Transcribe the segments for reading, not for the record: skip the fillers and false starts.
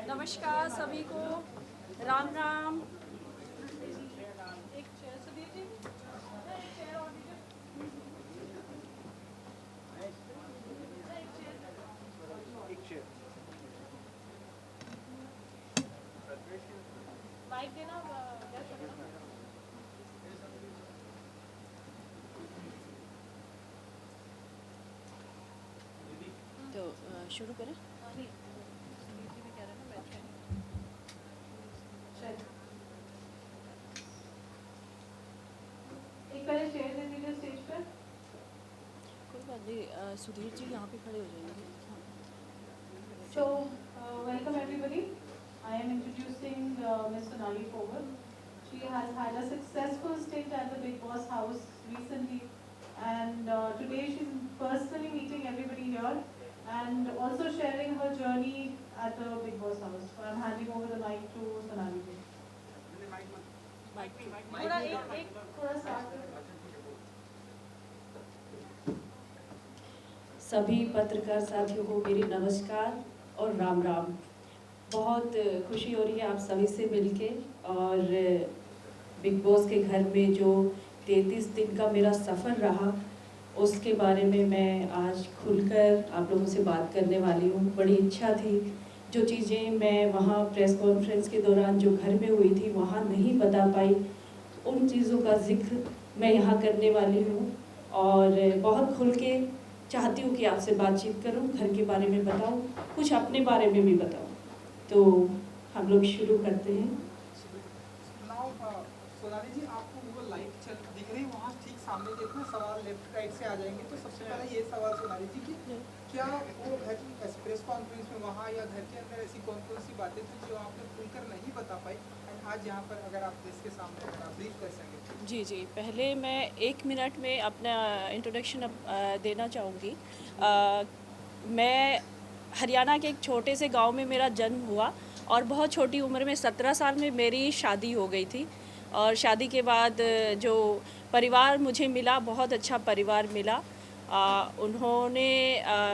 नमस्कार सभी को, राम राम। माइक देना। तो शुरू करें। एक पहले शेयर दे दीजिए स्टेज पर। कोई बात नहीं, सुधीर जी यहाँ पे खड़े हो जाएंगे। So, welcome everybody. I am introducing Ms. Sonali Powell. She has had a successful stint at the Big Boss house recently, and today she's personally meeting everybody here and also sharing her journey at the Big Boss house. So I'm handing over the mic to Sonali. थोड़ा start करो। सभी पत्रकार साथियों को मेरी नमस्कार और राम राम। बहुत खुशी हो रही है आप सभी से मिलके, और बिग बॉस के घर में जो 33 दिन का मेरा सफ़र रहा उसके बारे में मैं आज खुलकर आप लोगों से बात करने वाली हूँ। बड़ी इच्छा थी, जो चीज़ें मैं वहाँ प्रेस कॉन्फ्रेंस के दौरान जो घर में हुई थी वहाँ नहीं बता पाई, उन चीज़ों का जिक्र मैं यहाँ करने वाली हूँ। और बहुत खुल के चाहती हूँ कि आपसे बातचीत करूँ, घर के बारे में बताऊँ, कुछ अपने बारे में भी बताऊँ। तो हम लोग शुरू करते हैं। सोनाली जी, आपको वो लाइट चल दिख रही है वहाँ ठीक सामने देखना, सवाल लेफ्ट राइट से आ जाएंगे। तो सबसे पहले ये सवाल सोनाली जी कि क्या वो घर प्रेस कॉन्फ्रेंस में वहाँ या घर के अंदर ऐसी कौन कौन सी बातें थी जो आपने खुलकर नहीं बता पाई, एंड आज यहाँ पर अगर आप इसके सामने ब्रीफ कर सकें। जी, पहले मैं 1 मिनट में अपना इंट्रोडक्शन देना चाहूँगी। मैं हरियाणा के एक छोटे से गांव में मेरा जन्म हुआ और बहुत छोटी उम्र में 17 साल में मेरी शादी हो गई थी। और शादी के बाद जो परिवार मुझे मिला, बहुत अच्छा परिवार मिला। उन्होंने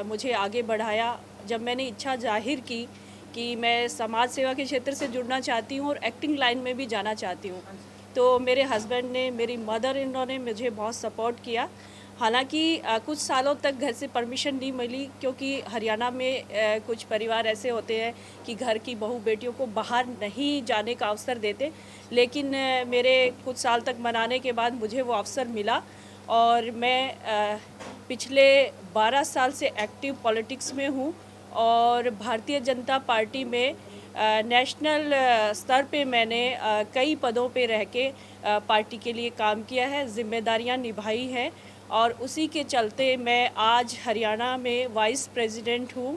मुझे आगे बढ़ाया। जब मैंने इच्छा जाहिर की कि मैं समाज सेवा के क्षेत्र से जुड़ना चाहती हूँ और एक्टिंग लाइन में भी जाना चाहती हूँ, तो मेरे हस्बैंड ने, मेरी मदर इन लॉ ने मुझे बहुत सपोर्ट किया। हालांकि कुछ सालों तक घर से परमिशन नहीं मिली, क्योंकि हरियाणा में कुछ परिवार ऐसे होते हैं कि घर की बहू बेटियों को बाहर नहीं जाने का अवसर देते। लेकिन मेरे कुछ साल तक मनाने के बाद मुझे वो अवसर मिला और मैं पिछले 12 साल से एक्टिव पॉलिटिक्स में हूँ और भारतीय जनता पार्टी में नेशनल स्तर पे मैंने कई पदों पे रह के पार्टी के लिए काम किया है, जिम्मेदारियां निभाई हैं। और उसी के चलते मैं आज हरियाणा में वाइस प्रेसिडेंट हूँ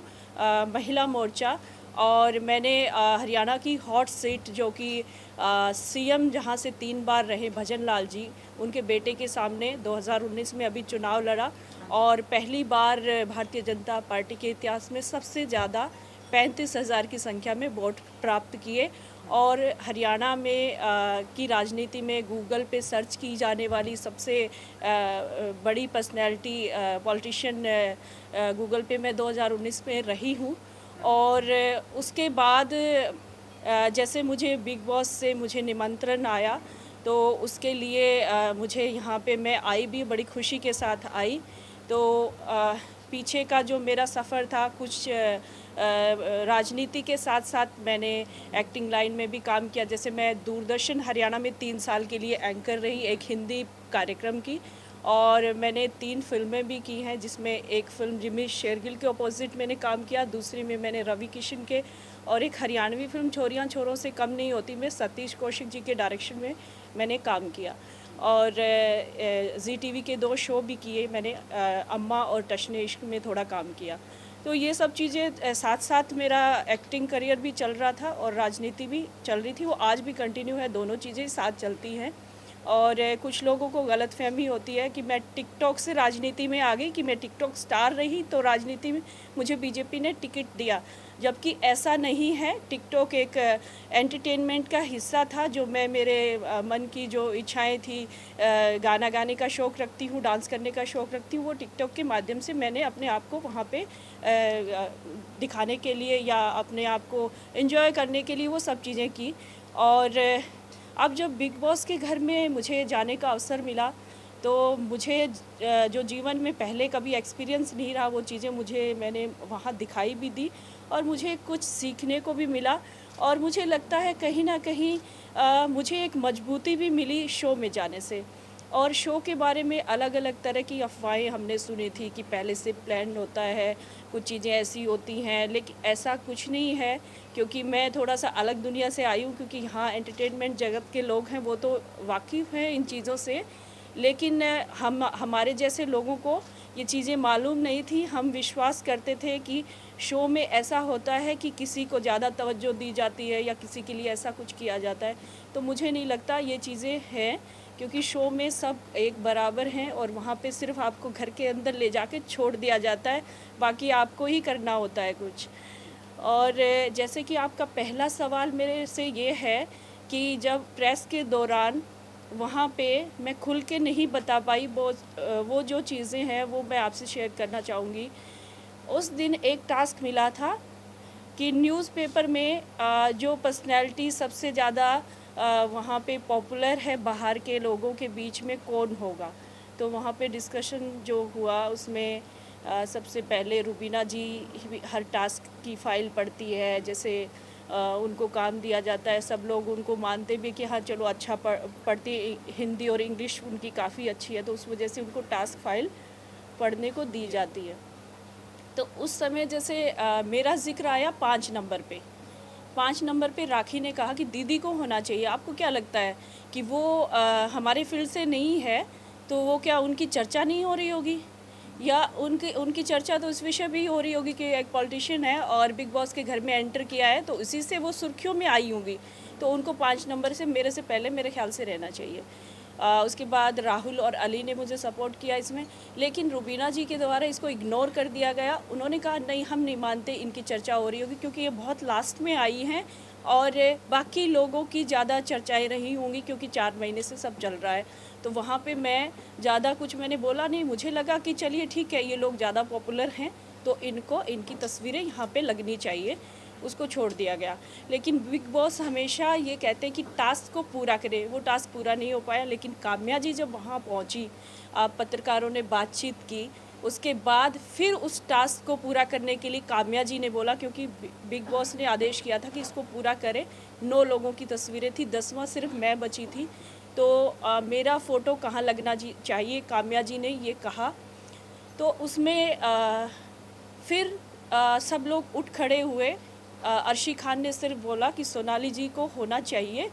महिला मोर्चा। और मैंने हरियाणा की हॉट सीट, जो कि सीएम जहाँ से 3 बार रहे भजन लाल जी, उनके बेटे के सामने 2019 में अभी चुनाव लड़ा और पहली बार भारतीय जनता पार्टी के इतिहास में सबसे ज़्यादा 35,000 की संख्या में वोट प्राप्त किए। और हरियाणा में की राजनीति में गूगल पे सर्च की जाने वाली सबसे बड़ी पर्सनैलिटी पॉलिटिशियन गूगल पे मैं 2019 में रही हूँ। और उसके बाद जैसे मुझे बिग बॉस से मुझे निमंत्रण आया, तो उसके लिए मुझे यहाँ पे मैं आई भी, बड़ी खुशी के साथ आई। तो पीछे का जो मेरा सफ़र था, कुछ राजनीति के साथ साथ मैंने एक्टिंग लाइन में भी काम किया। जैसे मैं दूरदर्शन हरियाणा में 3 साल के लिए एंकर रही, एक हिंदी कार्यक्रम की, और मैंने 3 फिल्में भी की हैं, जिसमें एक फ़िल्म जिमी शेरगिल के अपोजिट मैंने काम किया, दूसरी में मैंने रवि किशन के, और एक हरियाणवी फिल्म छोरियां छोरों से कम नहीं होती में सतीश कौशिक जी के डायरेक्शन में मैंने काम किया। और जी टीवी के 2 शो भी किए मैंने, अम्मा और टशने इश्क में थोड़ा काम किया। तो ये सब चीज़ें साथ साथ मेरा एक्टिंग करियर भी चल रहा था और राजनीति भी चल रही थी, वो आज भी कंटिन्यू है, दोनों चीज़ें साथ चलती हैं। और कुछ लोगों को गलतफहमी होती है कि मैं टिकटॉक से राजनीति में आ गई, कि मैं टिकटॉक स्टार रही तो राजनीति में मुझे बीजेपी ने टिकट दिया, जबकि ऐसा नहीं है। टिकटॉक एक एंटरटेनमेंट का हिस्सा था, जो मैं मेरे मन की जो इच्छाएं थी, गाना गाने का शौक़ रखती हूँ, डांस करने का शौक़ रखती हूँ, वो टिकटॉक के माध्यम से मैंने अपने आप को वहाँ पे दिखाने के लिए या अपने आप को एंजॉय करने के लिए वो सब चीज़ें की। और अब जब बिग बॉस के घर में मुझे जाने का अवसर मिला तो मुझे जो जीवन में पहले कभी एक्सपीरियंस नहीं रहा वो चीज़ें मैंने वहाँ दिखाई भी दी और मुझे कुछ सीखने को भी मिला। और मुझे लगता है कहीं ना कहीं मुझे एक मजबूती भी मिली शो में जाने से। और शो के बारे में अलग अलग तरह की अफवाहें हमने सुनी थी कि पहले से प्लान होता है, कुछ चीज़ें ऐसी होती हैं, लेकिन ऐसा कुछ नहीं है क्योंकि मैं थोड़ा सा अलग दुनिया से आई हूँ। क्योंकि हाँ, एंटरटेनमेंट जगत के लोग हैं वो तो वाकिफ़ हैं इन चीज़ों से, लेकिन हमारे जैसे लोगों को ये चीज़ें मालूम नहीं थी। हम विश्वास करते थे कि शो में ऐसा होता है कि किसी को ज़्यादा तवज्जो दी जाती है या किसी के लिए ऐसा कुछ किया जाता है। तो मुझे नहीं लगता ये चीज़ें हैं, क्योंकि शो में सब एक बराबर हैं और वहाँ पे सिर्फ आपको घर के अंदर ले जाके छोड़ दिया जाता है, बाकी आपको ही करना होता है कुछ। और जैसे कि आपका पहला सवाल मेरे से ये है कि जब प्रेस के दौरान वहाँ पे मैं खुल के नहीं बता पाई वो जो चीज़ें हैं वो मैं आपसे शेयर करना चाहूँगी। उस दिन एक टास्क मिला था कि न्यूज़पेपर में जो पर्सनैलिटी सबसे ज़्यादा वहाँ पे पॉपुलर है बाहर के लोगों के बीच में कौन होगा। तो वहाँ पे डिस्कशन जो हुआ उसमें सबसे पहले रुबीना जी हर टास्क की फ़ाइल पढ़ती है। जैसे उनको काम दिया जाता है, सब लोग उनको मानते भी कि हाँ चलो अच्छा पढ़ती, हिंदी और इंग्लिश उनकी काफ़ी अच्छी है, तो उस वजह से उनको टास्क फ़ाइल पढ़ने को दी जाती है। तो उस समय जैसे मेरा ज़िक्र आया 5 नंबर पे। 5 नंबर पे राखी ने कहा कि दीदी को होना चाहिए। आपको क्या लगता है कि वो हमारे फील्ड से नहीं है तो वो क्या उनकी चर्चा नहीं हो रही होगी, या उनकी चर्चा तो इस विषय भी हो रही होगी कि एक पॉलिटिशियन है और बिग बॉस के घर में एंटर किया है तो इसी से वो सुर्खियों में आई होंगी, तो उनको 5 नंबर से मेरे से पहले मेरे ख्याल से रहना चाहिए। उसके बाद राहुल और अली ने मुझे सपोर्ट किया इसमें, लेकिन रुबीना जी के द्वारा इसको इग्नोर कर दिया गया। उन्होंने कहा नहीं, हम नहीं मानते इनकी चर्चा हो रही होगी क्योंकि ये बहुत लास्ट में आई हैं और बाकी लोगों की ज़्यादा चर्चाएं रही होंगी क्योंकि 4 महीने से सब चल रहा है। तो वहाँ पे मैं ज़्यादा कुछ मैंने बोला नहीं। मुझे लगा कि चलिए ठीक है, ये लोग ज़्यादा पॉपुलर हैं तो इनकी तस्वीरें यहाँ पे लगनी चाहिए, उसको छोड़ दिया गया। लेकिन बिग बॉस हमेशा ये कहते हैं कि टास्क को पूरा करें, वो टास्क पूरा नहीं हो पाया। लेकिन काम्या जी जब वहाँ पहुँची, पत्रकारों ने बातचीत की, उसके बाद फिर उस टास्क को पूरा करने के लिए काम्या जी ने बोला, क्योंकि बिग बॉस ने आदेश किया था कि इसको पूरा करें। 9 लोगों की तस्वीरें थी, 10वां सिर्फ मैं बची थी, तो मेरा फ़ोटो कहाँ लगना चाहिए, काम्या जी ने ये कहा। तो उसमें फिर सब लोग उठ खड़े हुए। अर्शी खान ने सिर्फ बोला कि सोनाली जी को होना चाहिए,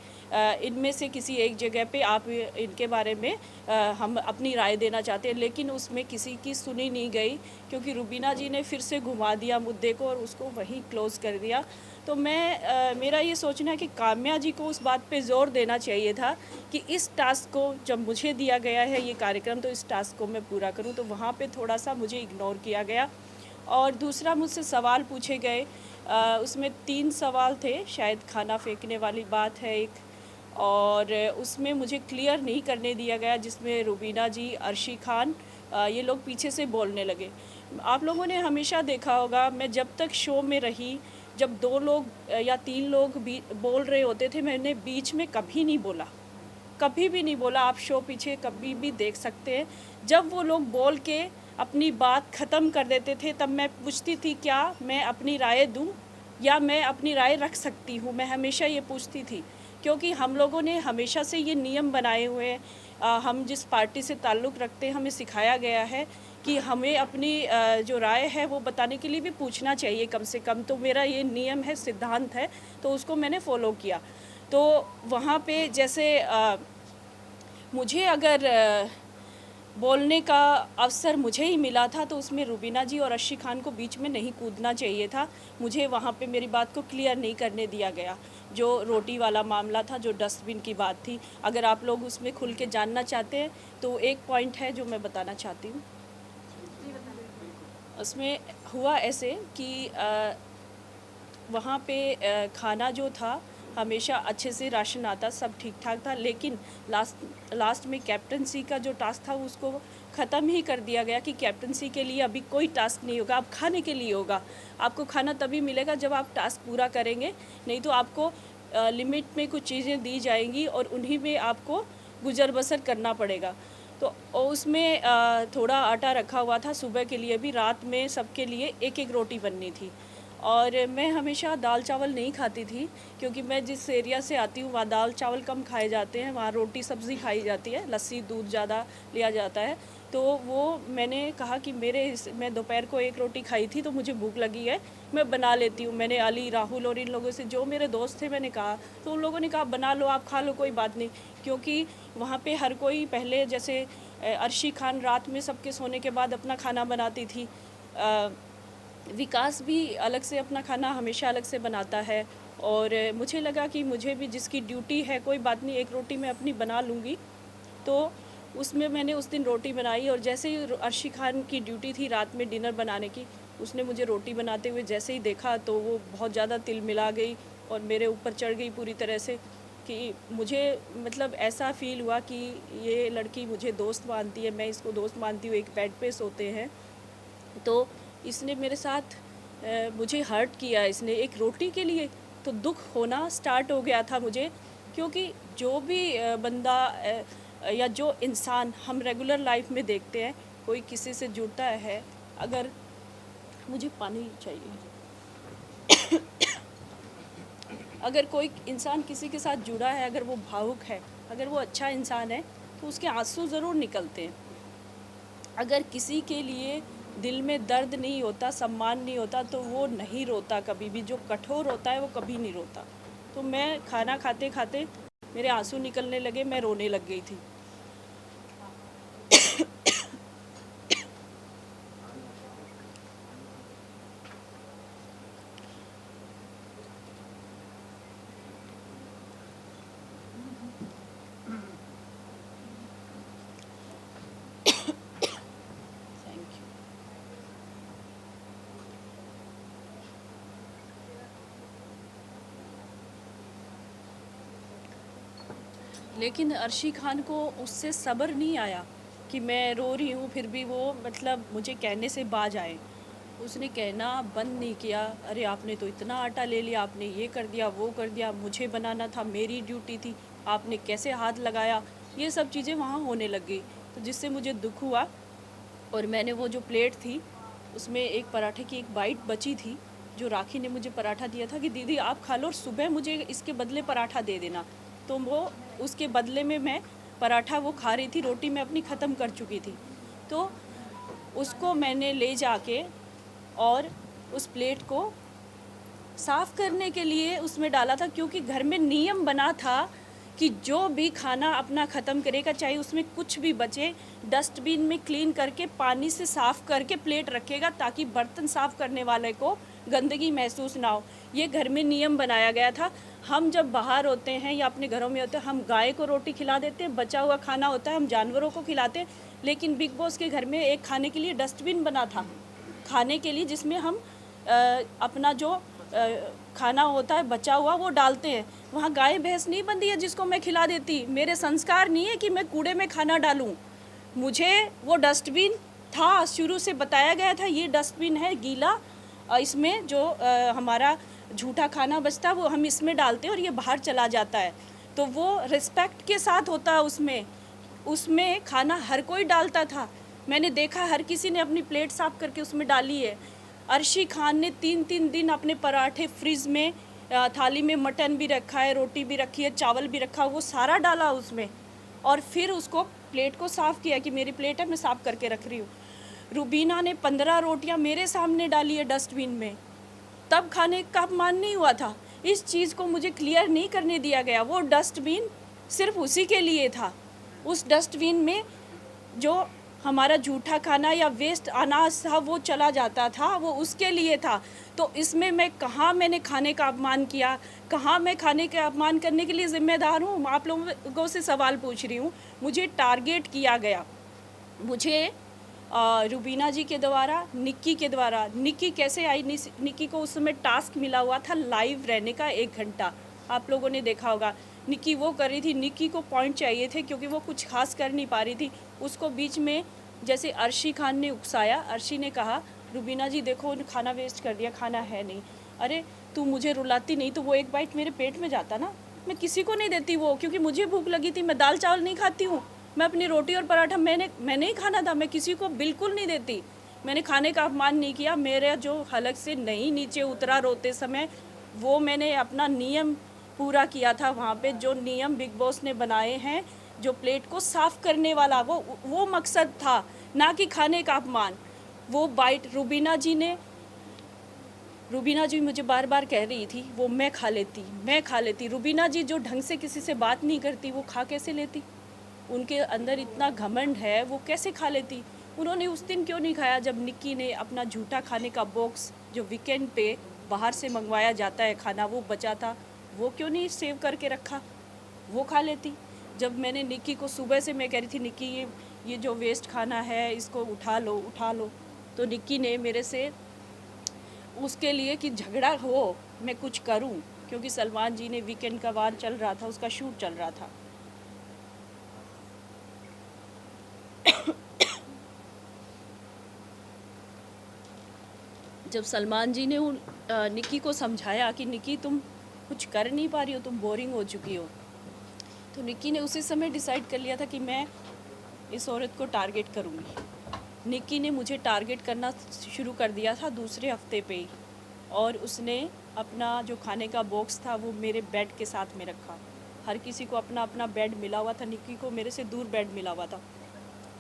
इनमें से किसी एक जगह पे आप इनके बारे में हम अपनी राय देना चाहते हैं। लेकिन उसमें किसी की सुनी नहीं गई क्योंकि रुबीना जी ने फिर से घुमा दिया मुद्दे को और उसको वहीं क्लोज़ कर दिया। तो मेरा ये सोचना है कि काम्या जी को उस बात पे ज़ोर देना चाहिए था कि इस टास्क को जब मुझे दिया गया है ये कार्यक्रम, तो इस टास्क को मैं पूरा करूं। तो वहाँ पे थोड़ा सा मुझे इग्नोर किया गया। और दूसरा, मुझसे सवाल पूछे गए, उसमें 3 सवाल थे। शायद खाना फेंकने वाली बात है एक, और उसमें मुझे क्लियर नहीं करने दिया गया, जिसमें रुबीना जी, अर्शी खान ये लोग पीछे से बोलने लगे। आप लोगों ने हमेशा देखा होगा, मैं जब तक शो में रही, जब 2 लोग या 3 लोग भी बोल रहे होते थे, मैंने बीच में कभी नहीं बोला, कभी भी नहीं बोला। आप शो पीछे कभी भी देख सकते हैं। जब वो लोग बोल के अपनी बात ख़त्म कर देते थे तब मैं पूछती थी क्या मैं अपनी राय दूं या मैं अपनी राय रख सकती हूं। मैं हमेशा ये पूछती थी क्योंकि हम लोगों ने हमेशा से ये नियम बनाए हुए हैं। हम जिस पार्टी से ताल्लुक़ रखते हैं, हमें सिखाया गया है कि हमें अपनी जो राय है वो बताने के लिए भी पूछना चाहिए कम से कम। तो मेरा ये नियम है, सिद्धांत है, तो उसको मैंने फ़ॉलो किया। तो वहाँ पे जैसे मुझे अगर बोलने का अवसर मुझे ही मिला था तो उसमें रुबीना जी और अर्शी खान को बीच में नहीं कूदना चाहिए था। मुझे वहाँ पे मेरी बात को क्लियर नहीं करने दिया गया। जो रोटी वाला मामला था, जो डस्टबिन की बात थी, अगर आप लोग उसमें खुल के जानना चाहते हैं तो एक पॉइंट है जो मैं बताना चाहती हूँ। उसमें हुआ ऐसे कि वहाँ पे खाना जो था हमेशा अच्छे से राशन आता, सब ठीक ठाक था। लेकिन लास्ट में कैप्टनसी का जो टास्क था उसको ख़त्म ही कर दिया गया कि कैप्टनसी के लिए अभी कोई टास्क नहीं होगा, अब खाने के लिए होगा। आपको खाना तभी मिलेगा जब आप टास्क पूरा करेंगे, नहीं तो आपको लिमिट में कुछ चीज़ें दी जाएंगी और उन्हीं में आपको गुजर बसर करना पड़ेगा। तो उसमें थोड़ा आटा रखा हुआ था सुबह के लिए भी, रात में सबके लिए एक एक रोटी बननी थी। और मैं हमेशा दाल चावल नहीं खाती थी, क्योंकि मैं जिस एरिया से आती हूँ वहाँ दाल चावल कम खाए जाते हैं, वहाँ रोटी सब्ज़ी खाई जाती है, लस्सी दूध ज़्यादा लिया जाता है। तो वो मैंने कहा कि मैं दोपहर को एक रोटी खाई थी तो मुझे भूख लगी है, मैं बना लेती हूँ। मैंने अली, राहुल और इन लोगों से, जो मेरे दोस्त थे, मैंने कहा, तो उन लोगों ने कहा बना लो, आप खा लो, कोई बात नहीं। क्योंकि वहाँ पे हर कोई पहले जैसे अर्शी खान रात में सबके सोने के बाद अपना खाना बनाती थी, विकास भी अलग से अपना खाना हमेशा अलग से बनाता है। और मुझे लगा कि मुझे भी जिसकी ड्यूटी है, कोई बात नहीं, एक रोटी मैं अपनी बना लूँगी। तो उसमें मैंने उस दिन रोटी बनाई, और जैसे ही अर्शी खान की ड्यूटी थी रात में डिनर बनाने की, उसने मुझे रोटी बनाते हुए जैसे ही देखा तो वो बहुत ज़्यादा तिल मिला गई और मेरे ऊपर चढ़ गई पूरी तरह से, कि मुझे मतलब ऐसा फ़ील हुआ कि ये लड़की मुझे दोस्त मानती है, मैं इसको दोस्त मानती हूँ, एक बेड पे सोते हैं। तो इसने मेरे साथ मुझे हर्ट किया, इसने एक रोटी के लिए। तो दुख होना स्टार्ट हो गया था मुझे, क्योंकि जो भी बंदा या जो इंसान हम रेगुलर लाइफ में देखते हैं, कोई किसी से जुड़ता है, अगर मुझे पानी चाहिए अगर कोई इंसान किसी के साथ जुड़ा है, अगर वो भावुक है, अगर वो अच्छा इंसान है, तो उसके आंसू ज़रूर निकलते हैं। अगर किसी के लिए दिल में दर्द नहीं होता, सम्मान नहीं होता, तो वो नहीं रोता कभी भी। जो कठोर होता है वो कभी नहीं रोता। तो मैं खाना खाते खाते मेरे आंसू निकलने लगे, मैं रोने लग गई थी। Thank you. लेकिन अर्शी खान को उससे सब्र नहीं आया कि मैं रो रही हूँ, फिर भी वो मतलब मुझे कहने से बाज आए। उसने कहना बंद नहीं किया, अरे आपने तो इतना आटा ले लिया, आपने ये कर दिया, वो कर दिया, मुझे बनाना था, मेरी ड्यूटी थी, आपने कैसे हाथ लगाया। ये सब चीज़ें वहाँ होने लग गई, तो जिससे मुझे दुख हुआ। और मैंने वो जो प्लेट थी उसमें एक पराठे की एक बाइट बची थी, जो राखी ने मुझे पराठा दिया था कि दीदी आप खा लो और सुबह मुझे इसके बदले पराठा दे देना। तो वो उसके बदले में मैं पराठा वो खा रही थी, रोटी मैं अपनी ख़त्म कर चुकी थी। तो उसको मैंने ले जाके और उस प्लेट को साफ़ करने के लिए उसमें डाला था, क्योंकि घर में नियम बना था कि जो भी खाना अपना ख़त्म करेगा, चाहे उसमें कुछ भी बचे, डस्टबिन में क्लीन करके पानी से साफ़ करके प्लेट रखेगा, ताकि बर्तन साफ़ करने वाले को गंदगी महसूस ना हो। ये घर में नियम बनाया गया था। हम जब बाहर होते हैं या अपने घरों में होते हैं, हम गाय को रोटी खिला देते हैं, बचा हुआ खाना होता है हम जानवरों को खिलाते हैं। लेकिन बिग बॉस के घर में एक खाने के लिए डस्टबिन बना था, खाने के लिए, जिसमें हम अपना जो खाना होता है बचा हुआ वो डालते हैं। वहाँ गाय भैंस नहीं बंधी है जिसको मैं खिला देती। मेरे संस्कार नहीं है कि मैं कूड़े में खाना डालूं। मुझे वो डस्टबिन था, शुरू से बताया गया था ये डस्टबिन है गीला, इसमें जो हमारा झूठा खाना बचता है वो हम इसमें डालते हैं और ये बाहर चला जाता है। तो वो रिस्पेक्ट के साथ होता है, उसमें खाना हर कोई डालता था। मैंने देखा हर किसी ने अपनी प्लेट साफ़ करके उसमें डाली है। अर्शी खान ने 3-3 दिन अपने पराठे फ्रिज में, थाली में मटन भी रखा है, रोटी भी रखी है, चावल भी रखा, वो सारा डाला उसमें, और फिर उसको प्लेट को साफ़ किया कि मेरी प्लेट है, मैं साफ़ करके रख रही हूँ। रुबीना ने 15 रोटियाँ मेरे सामने डाली है डस्टबिन में, तब खाने का अपमान नहीं हुआ था। इस चीज़ को मुझे क्लियर नहीं करने दिया गया। वो डस्टबिन सिर्फ उसी के लिए था। उस डस्टबिन में जो हमारा झूठा खाना या वेस्ट अनाज था वो चला जाता था, वो उसके लिए था। तो इसमें मैं कहाँ मैंने खाने का अपमान किया, कहाँ मैं खाने का अपमान करने के लिए ज़िम्मेदार हूँ? आप लोगों से सवाल पूछ रही हूँ। मुझे टारगेट किया गया, मुझे रुबीना जी के द्वारा, निक्की के द्वारा। निक्की कैसे आई? निक्की को उस समय टास्क मिला हुआ था लाइव रहने का 1 घंटा। आप लोगों ने देखा होगा निक्की वो कर रही थी, निक्की को पॉइंट चाहिए थे क्योंकि वो कुछ खास कर नहीं पा रही थी। उसको बीच में जैसे अर्शी खान ने उकसाया, अर्शी ने कहा रुबीना जी देखो खाना वेस्ट कर दिया, खाना है नहीं। अरे तू मुझे रुलाती नहीं तो वो एक बाइट मेरे पेट में जाता ना, मैं किसी को नहीं देती वो, क्योंकि मुझे भूख लगी थी। मैं दाल चावल नहीं खाती हूँ, मैं अपनी रोटी और पराठा मैंने ही खाना था, मैं किसी को बिल्कुल नहीं देती। मैंने खाने का अपमान नहीं किया। मेरे जो हलक से नहीं नीचे उतरा रोते समय, वो मैंने अपना नियम पूरा किया था वहाँ पे, जो नियम बिग बॉस ने बनाए हैं, जो प्लेट को साफ करने वाला वो मकसद था, ना कि खाने का अपमान। वो बाइट रुबीना जी मुझे बार बार कह रही थी वो मैं खा लेती। रुबीना जी जो ढंग से किसी से बात नहीं करती, वो खा कैसे लेती? उनके अंदर इतना घमंड है, वो कैसे खा लेती? उन्होंने उस दिन क्यों नहीं खाया जब निक्की ने अपना झूठा खाने का बॉक्स जो वीकेंड पे बाहर से मंगवाया जाता है खाना, वो बचा था, वो क्यों नहीं सेव करके रखा? वो खा लेती। जब मैंने निक्की को सुबह से मैं कह रही थी निक्की ये जो वेस्ट खाना है इसको उठा लो, तो निक्की ने मेरे से उसके लिए कि झगड़ा हो मैं कुछ करूं, क्योंकि सलमान जी ने वीकेंड का वार चल रहा था, उसका शूट चल रहा था। जब सलमान जी ने निक्की को समझाया कि निक्की तुम कुछ कर नहीं पा रही हो, तुम बोरिंग हो चुकी हो, तो निक्की ने उसी समय डिसाइड कर लिया था कि मैं इस औरत को टारगेट करूँगी। निक्की ने मुझे टारगेट करना शुरू कर दिया था दूसरे हफ्ते पे ही, और उसने अपना जो खाने का बॉक्स था वो मेरे बेड के साथ में रखा। हर किसी को अपना अपना बेड मिला हुआ था, निक्की को मेरे से दूर बेड मिला हुआ था।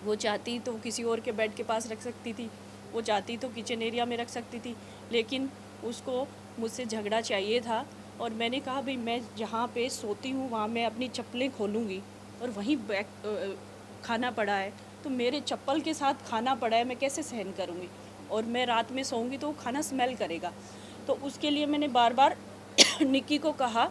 वो चाहती तो किसी और के बेड के पास रख सकती थी, वो चाहती तो किचन एरिया में रख सकती थी, लेकिन उसको मुझसे झगड़ा चाहिए था। और मैंने कहा भाई मैं जहाँ पे सोती हूँ वहाँ मैं अपनी चप्पलें खोलूँगी, और वहीं खाना पड़ा है, तो मेरे चप्पल के साथ खाना पड़ा है, मैं कैसे सहन करूँगी? और मैं रात में सोऊंगी तो खाना स्मेल करेगा। तो उसके लिए मैंने बार बार निक्की को कहा,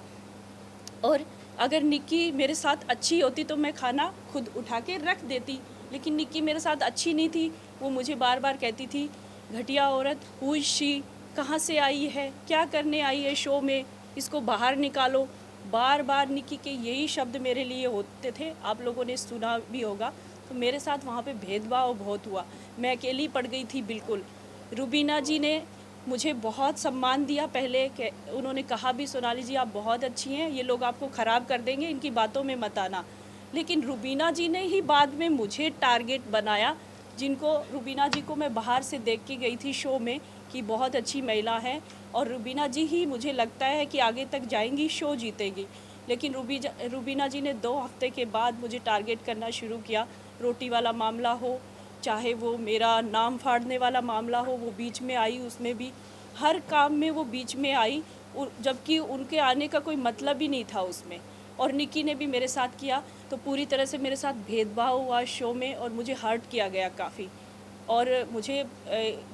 और अगर निक्की मेरे साथ अच्छी होती तो मैं खाना खुद उठा के रख देती, लेकिन निक्की मेरे साथ अच्छी नहीं थी। वो मुझे बार बार कहती थी घटिया औरत, हु इज शी, कहाँ से आई है, क्या करने आई है शो में, इसको बाहर निकालो। बार बार निक्की के यही शब्द मेरे लिए होते थे, आप लोगों ने सुना भी होगा। तो मेरे साथ वहाँ पे भेदभाव बहुत हुआ, मैं अकेली पड़ गई थी बिल्कुल। रुबीना जी ने मुझे बहुत सम्मान दिया पहले, उन्होंने कहा भी सोनाली जी आप बहुत अच्छी हैं, ये लोग आपको ख़राब कर देंगे, इनकी बातों में मत आना। लेकिन रुबीना जी ने ही बाद में मुझे टारगेट बनाया, जिनको रुबीना जी को मैं बाहर से देख के गई थी शो में कि बहुत अच्छी महिला है, और रुबीना जी ही मुझे लगता है कि आगे तक जाएंगी, शो जीतेगी। लेकिन रुबीना जी ने 2 हफ्ते के बाद मुझे टारगेट करना शुरू किया। रोटी वाला मामला हो, चाहे वो मेरा नाम फाड़ने वाला मामला हो, वो बीच में आई, उसमें भी हर काम में वो बीच में आई, जबकि उनके आने का कोई मतलब ही नहीं था उसमें। और निक्की ने भी मेरे साथ किया, तो पूरी तरह से मेरे साथ भेदभाव हुआ शो में, और मुझे हर्ट किया गया काफ़ी, और मुझे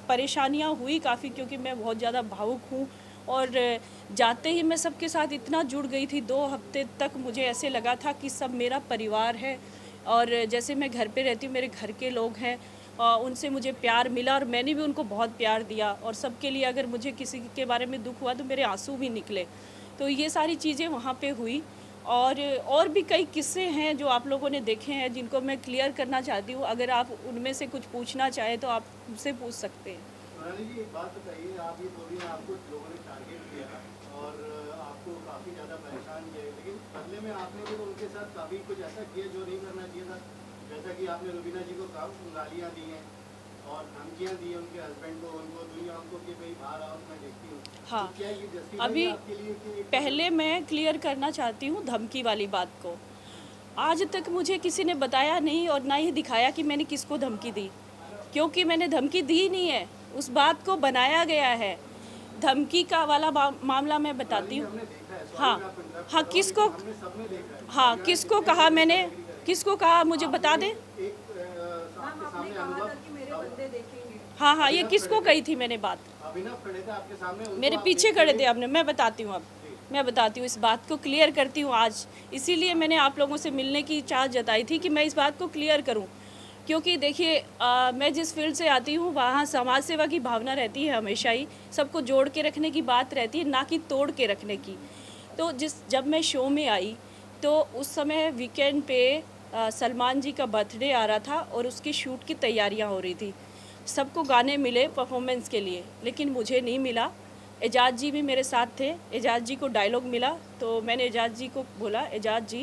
परेशानियां हुई काफ़ी, क्योंकि मैं बहुत ज़्यादा भावुक हूँ। और जाते ही मैं सबके साथ इतना जुड़ गई थी, 2 हफ्ते तक मुझे ऐसे लगा था कि सब मेरा परिवार है, और जैसे मैं घर पे रहती हूँ, मेरे घर के लोग हैं, उनसे मुझे प्यार मिला, और मैंने भी उनको बहुत प्यार दिया। और सबके लिए अगर मुझे किसी के बारे में दुख हुआ तो मेरे आंसू भी निकले। तो ये सारी चीज़ें वहाँ पे हुई, और भी कई किस्से हैं जो आप लोगों ने देखे हैं, जिनको मैं क्लियर करना चाहती हूँ। अगर आप उनमें से कुछ पूछना चाहें तो आप मुझसे पूछ सकते हैं। सोनाली जी एक बात बताइए, आप ये बोल रही हैं आपको लोगों ने टारगेट किया और आपको काफ़ी ज़्यादा परेशान किया, लेकिन बदले में आपने भी उनके साथ काफ़ी कुछ ऐसा किया जो नहीं करना चाहिए था, जैसा कि आपने रुबीना जी को गालियाँ दी हैं और धमकियाँ दी उनके हस्बैंड को, उनको दुनिया उनको कि भाई बाहर आओ, मैं देखती हूँ। हाँ, तो क्या ये जस्टिफाई अभी है आपके लिए कि पहले मैं क्लियर करना चाहती हूँ धमकी वाली बात को। आज तक मुझे किसी ने बताया नहीं और ना ही दिखाया कि मैंने किसको धमकी दी, क्योंकि मैंने धमकी दी नहीं है, उस बात को बनाया गया है। धमकी का वाला मामला मैं बताती हूँ। हाँ, किसको, हाँ किसको कहा मैंने, किसको कहा मुझे बता दें। हाँ, ये किसको कही थी मैंने बात? अभिनव खड़े थे आपके सामने, मेरे पीछे खड़े थे आपने। मैं बताती हूँ, अब मैं बताती हूँ, इस बात को क्लियर करती हूँ आज। इसीलिए मैंने आप लोगों से मिलने की चाहत जताई थी कि मैं इस बात को क्लियर करूँ, क्योंकि देखिए मैं जिस फील्ड से आती हूँ वहाँ समाज सेवा की भावना रहती है हमेशा ही, सबको जोड़ के रखने की बात रहती है, ना कि तोड़ के रखने की। तो जब मैं शो में आई तो उस समय वीकेंड पे सलमान जी का बर्थडे आ रहा था और उसकी शूट की तैयारियां हो रही थी। सबको गाने मिले परफॉर्मेंस के लिए, लेकिन मुझे नहीं मिला। एजाज जी भी मेरे साथ थे। एजाज जी को डायलॉग मिला तो मैंने एजाज जी को बोला, एजाज जी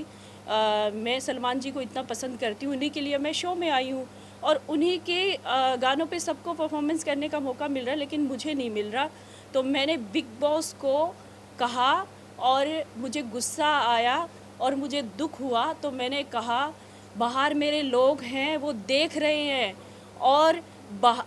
मैं सलमान जी को इतना पसंद करती हूँ, उन्हीं के लिए मैं शो में आई हूँ और उन्हीं के गानों पे सबको परफॉर्मेंस करने का मौका मिल रहा है, लेकिन मुझे नहीं मिल रहा। तो मैंने बिग बॉस को कहा और मुझे गुस्सा आया और मुझे दुख हुआ। तो मैंने कहा बाहर मेरे लोग हैं, वो देख रहे हैं और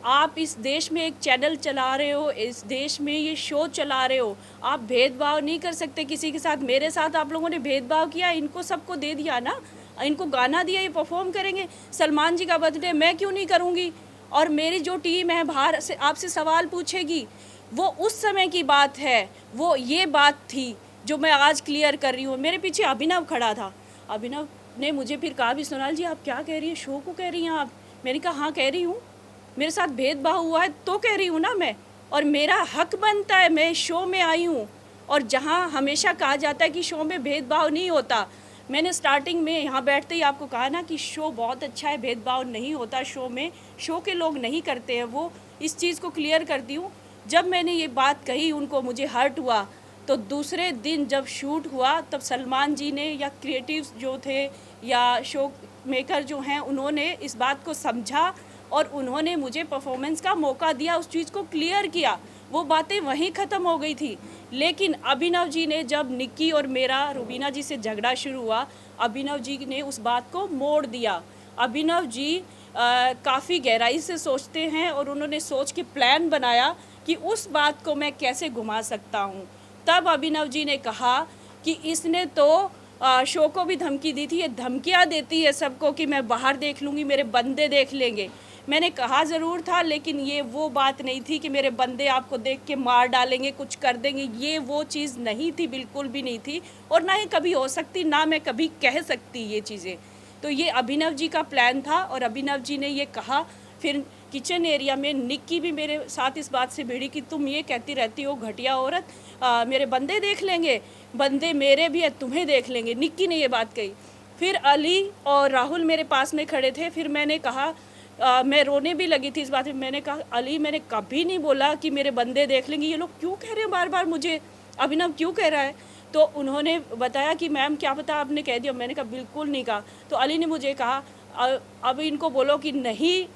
आप इस देश में एक चैनल चला रहे हो, इस देश में ये शो चला रहे हो, आप भेदभाव नहीं कर सकते किसी के साथ। मेरे साथ आप लोगों ने भेदभाव किया, इनको सबको दे दिया ना, इनको गाना दिया, ये परफॉर्म करेंगे। सलमान जी का बर्थडे मैं क्यों नहीं करूँगी? और मेरी जो टीम है बाहर से आपसे सवाल पूछेगी, वो उस समय की बात है, वो ये बात थी जो मैं आज क्लियर कर रही हूँ। मेरे पीछे अभिनव खड़ा था, अभिनव ने मुझे फिर कहा भी सोनाल जी आप क्या कह रही हैं, शो को कह रही हैं आप? मैंने कहा हाँ कह रही हूँ, मेरे साथ भेदभाव हुआ है तो कह रही हूँ ना मैं, और मेरा हक बनता है, मैं शो में आई हूँ। और जहाँ हमेशा कहा जाता है कि शो में भेदभाव नहीं होता, मैंने स्टार्टिंग में यहाँ बैठते ही आपको कहा ना कि शो बहुत अच्छा है, भेदभाव नहीं होता शो में, शो के लोग नहीं करते हैं वो। इस चीज़ को क्लियर करती हूँ। जब मैंने ये बात कही उनको, मुझे हर्ट हुआ। तो दूसरे दिन जब शूट हुआ तब सलमान जी ने या क्रिएटिव्स जो थे या शो मेकर जो हैं, उन्होंने इस बात को समझा और उन्होंने मुझे परफॉर्मेंस का मौका दिया, उस चीज़ को क्लियर किया। वो बातें वहीं ख़त्म हो गई थी। लेकिन अभिनव जी ने, जब निक्की और मेरा रुबीना जी से झगड़ा शुरू हुआ, अभिनव जी ने उस बात को मोड़ दिया। अभिनव जी काफ़ी गहराई से सोचते हैं और उन्होंने सोच के प्लान बनाया कि उस बात को मैं कैसे घुमा सकता हूँ। तब अभिनव जी ने कहा कि इसने तो शो को भी धमकी दी थी, ये धमकियाँ देती है सबको कि मैं बाहर देख लूँगी, मेरे बंदे देख लेंगे। मैंने कहा ज़रूर था, लेकिन ये वो बात नहीं थी कि मेरे बंदे आपको देख के मार डालेंगे, कुछ कर देंगे, ये वो चीज़ नहीं थी, बिल्कुल भी नहीं थी और ना ही कभी हो सकती, ना मैं कभी कह सकती ये चीज़ें। तो ये अभिनव जी का प्लान था और अभिनव जी ने ये कहा। फिर किचन एरिया में निक्की भी मेरे साथ इस बात से भिड़ी कि तुम ये कहती रहती हो घटिया औरत, मेरे बंदे देख लेंगे, बंदे मेरे भी है, तुम्हें देख लेंगे। निक्की ने ये बात कही। फिर अली और राहुल मेरे पास में खड़े थे। फिर मैंने कहा मैं रोने भी लगी थी इस बात में। मैंने कहा अली, मैंने कभी नहीं बोला कि मेरे बंदे देख लेंगे, ये लोग क्यों कह रहे हैं बार बार मुझे, अभिनव क्यों कह रहा है? तो उन्होंने बताया कि मैम क्या पता आपने कह दिया। मैंने कहा बिल्कुल नहीं कहा। तो अली ने मुझे कहा अब इनको बोलो कि नहीं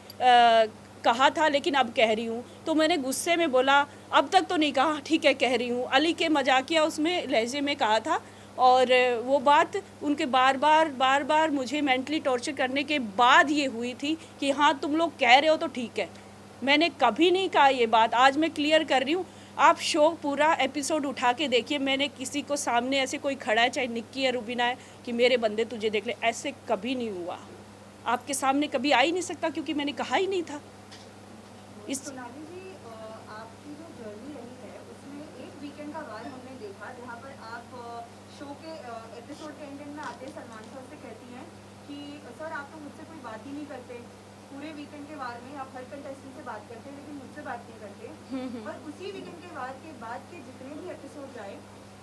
कहा था लेकिन अब कह रही हूँ। तो मैंने गुस्से में बोला अब तक तो नहीं कहा, ठीक है कह रही हूँ। अली के मजाकिया उसमें लहजे में कहा था और वो बात उनके बार बार मुझे मेंटली टॉर्चर करने के बाद ये हुई थी कि हाँ तुम लोग कह रहे हो तो ठीक है। मैंने कभी नहीं कहा ये बात, आज मैं क्लियर कर रही हूँ। आप शो पूरा एपिसोड उठा के देखिए, मैंने किसी को सामने ऐसे कोई खड़ा है, चाहे निक्की या रुबीना है, कि मेरे बंदे तुझे देख ले, ऐसे कभी नहीं हुआ। आपके सामने कभी आ ही नहीं सकता क्योंकि मैंने कहा ही नहीं था। इस सोनाली जी, आपकी जो जर्नी रही है उसमें एक वीकेंड का वार हमने देखा जहाँ पर आप शो के एपिसोड के एंड में आते सलमान सर से कहती हैं कि सर आप तो मुझसे कोई बात ही नहीं करते, पूरे वीकेंड के वार में आप हर कंटेस्टेंट से बात करते हैं लेकिन मुझसे बात नहीं करते। और उसी वीकेंड के वार के बाद के जितने भी एपिसोड आए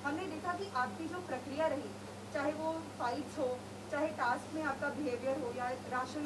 हमने देखा कि आपकी जो प्रक्रिया रही, चाहे वो फाइट्स हो, चाहे टास्क में आपका बिहेवियर हो या राशन